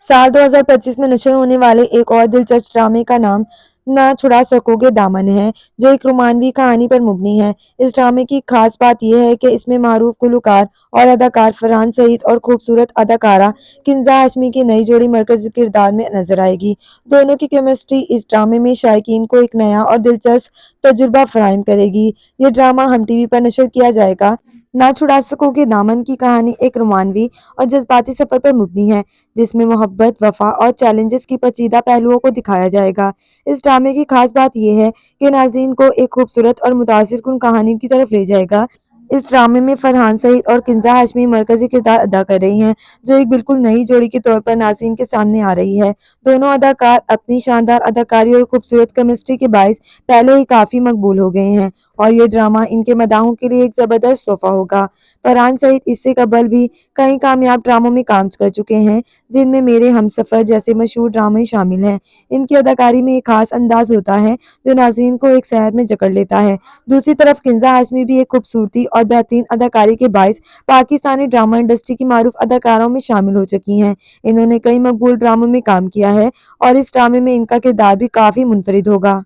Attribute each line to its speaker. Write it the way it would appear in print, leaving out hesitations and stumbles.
Speaker 1: साल 2025 में नशर होने वाले एक और दिलचस्प ड्रामे का नाम ना छुड़ा सकोगे दामन है, जो एक रोमानवी कहानी पर मुबनी है। इस ड्रामे की खास बात यह है कि इसमें मारूफ गुलकार और अदाकार फरहान सईद और खूबसूरत अदाकारा किंजा हाशमी की नई जोड़ी मरकजी किरदार में नजर आएगी। दोनों की केमिस्ट्री इस ड्रामे में शायकीन को एक नया और दिलचस्प तजुर्बा फराहम करेगी। ये ड्रामा हम टीवी पर नशर किया जाएगा। ना छुड़ा सकोगे दामन की कहानी एक रोमानवी और जज्बाती सफर पर मुबनी है, जिसमें मोहब्बत, वफा और चैलेंजेस की पेचीदा पहलुओं को दिखाया जाएगा। इस ड्रामे की खास बात यह है कि नाज़रीन को एक खूबसूरत और मुतासिरकुन कहानी की तरफ ले जाएगा। इस ड्रामे में फरहान सईद और किंजा हाशमी मरकजी किरदार अदा कर रही हैं, जो एक बिल्कुल नई जोड़ी के तौर पर नाज़रीन के सामने आ रही है। दोनों अदाकार अपनी शानदार अदाकारी और खूबसूरत केमिस्ट्री के बाइस पहले ही काफ़ी मकबूल हो गए हैं और ये ड्रामा इनके मदाहों के लिए एक ज़बरदस्त तोहफा होगा। फरहान सईद इससे कबल भी कई कामयाब ड्रामों में काम कर चुके हैं, जिनमें मेरे हमसफर जैसे मशहूर ड्रामे शामिल हैं। इनकी अदाकारी में एक खास अंदाज होता है जो नाज़रीन को एक सहर में जकड़ लेता है। दूसरी तरफ किंजा हाशमी भी एक खूबसूरती और बेहतरीन अदाकारी के बाइस पाकिस्तानी ड्रामा इंडस्ट्री की मारूफ अदाकारों में शामिल हो चुकी हैं। इन्होंने कई मकबूल ड्रामों में काम किया है और इस ड्रामे में इनका किरदार भी काफ़ी मुनफरिद होगा।